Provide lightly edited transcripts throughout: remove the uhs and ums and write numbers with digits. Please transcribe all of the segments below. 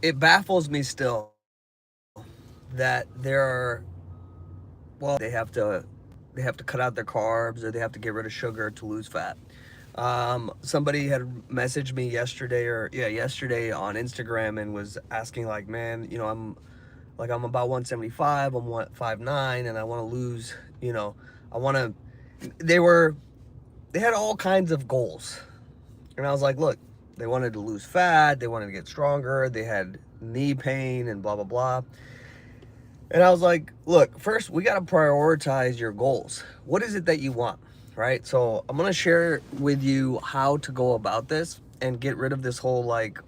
it baffles me still that there are, well, they have to cut out their carbs, or they have to get rid of sugar to lose fat. Somebody had messaged me yesterday, or yeah, yesterday on Instagram, and was asking like, man, I'm about 175, I'm 159, and I want to lose, I want to. They were they had all kinds of goals, and I was like, look, they wanted to lose fat, they wanted to get stronger, they had knee pain and blah blah blah. And I was like, look, first we got to prioritize your goals. What is it that you want, right? So I'm going to share with you how to go about this and get rid of this whole like,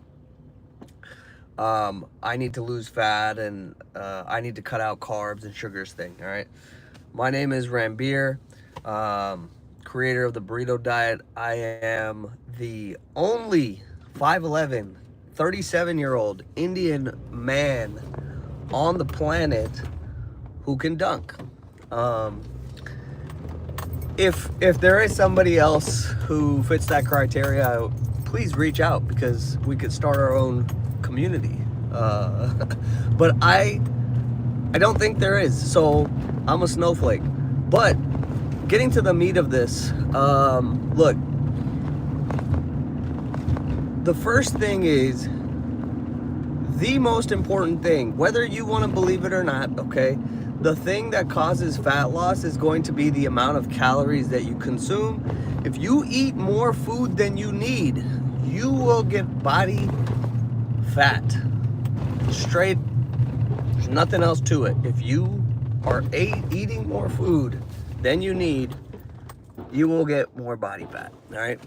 I need to lose fat, and I need to cut out carbs and sugars thing, all right? My name is Rambir, creator of the burrito diet. I am the only 5'11", 37-year-old Indian man on the planet who can dunk. Um, if there is somebody else who fits that criteria, please reach out, because we could start our own community. But I don't think there is, so I'm a snowflake. But getting to the meat of this, look, the first thing is, the most important thing, whether you want to believe it or not, okay, the thing that causes fat loss is going to be the amount of calories that you consume. If you eat more food than you need, you will get body fat. Straight, there's nothing else to it. If you are eating more food than you need, you will get more body fat, all right?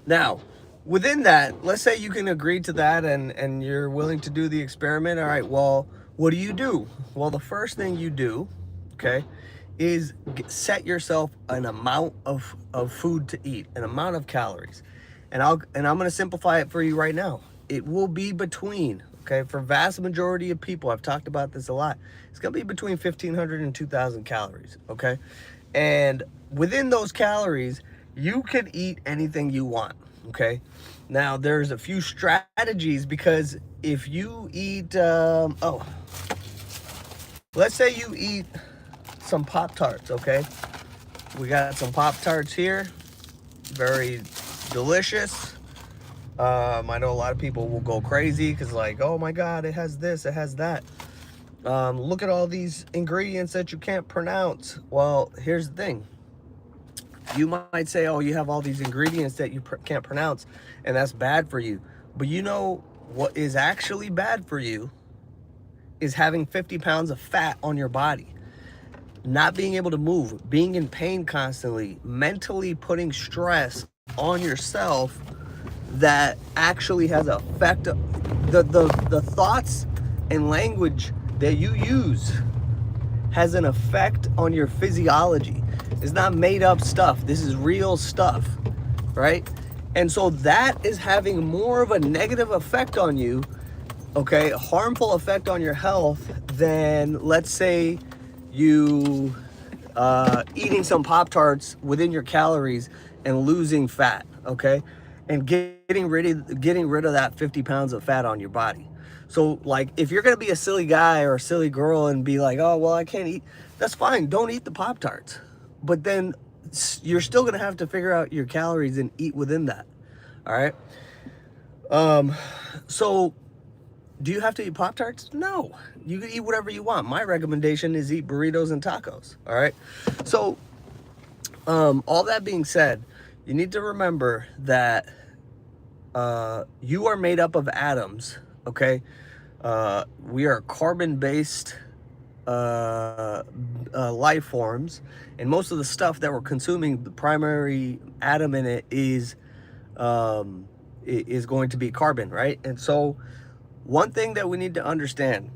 Now, within that, let's say you can agree to that, and you're willing to do the experiment. All right, well, what do? Well, the first thing you do, okay, is set yourself an amount of food to eat, an amount of calories. And I'm going to simplify it for you right now. It will be between, okay, for vast majority of people, I've talked about this a lot, it's going to be between 1,500 and 2,000 calories, okay? And within those calories, you can eat anything you want, okay? Now, there's a few strategies, because if you eat, let's say you eat some Pop-Tarts, okay? We got some Pop-Tarts here, very delicious. I know a lot of people will go crazy, because like, oh my God, it has this, it has that. Look at all these ingredients that you can't pronounce. Well, here's the thing. You might say, oh, you have all these ingredients that you can't pronounce, and that's bad for you. But you know what is actually bad for you is having 50 pounds of fat on your body, not being able to move, being in pain constantly, mentally putting stress on yourself that actually has an effect. The thoughts and language that you use has an effect on your physiology. It's not made up stuff. This is real stuff, right? And so that is having more of a negative effect on you, okay, a harmful effect on your health, than, let's say, you eating some Pop-Tarts within your calories and losing fat, okay? And getting rid of that 50 pounds of fat on your body. So, like, if you're gonna be a silly guy or a silly girl and be like, oh, well, I can't eat, that's fine. Don't eat the Pop-Tarts. But then you're still gonna have to figure out your calories and eat within that. All right. So do you have to eat Pop-Tarts? No. You can eat whatever you want. My recommendation is eat burritos and tacos. All right. So, all that being said, you need to remember that you are made up of atoms, okay? We are carbon-based life forms, and most of the stuff that we're consuming, the primary atom in it is going to be carbon, right? And so one thing that we need to understand,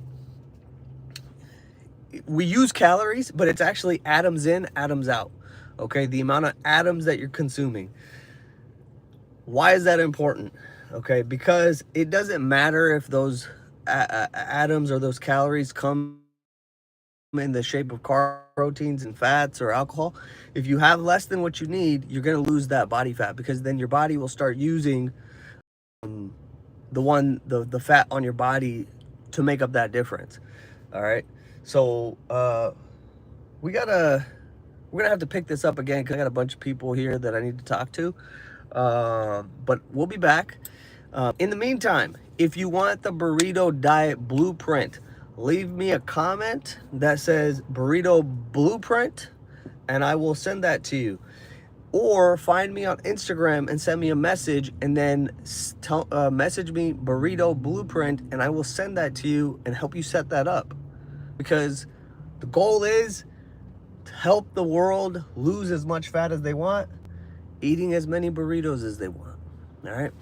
we use calories, but it's actually atoms in, atoms out, okay? The amount of atoms that you're consuming. Why is that important? Okay, because it doesn't matter if those atoms or those calories come in the shape of carbs, proteins, and fats or alcohol. If you have less than what you need, you're going to lose that body fat, because then your body will start using the fat on your body to make up that difference. All right. So we're gonna have to pick this up again because I got a bunch of people here that I need to talk to. But we'll be back. In the meantime, if you want the burrito diet blueprint, leave me a comment that says burrito blueprint, and I will send that to you. Or find me on Instagram and send me a message, and then message me burrito blueprint, and I will send that to you and help you set that up. Because the goal is to help the world lose as much fat as they want, eating as many burritos as they want. All right.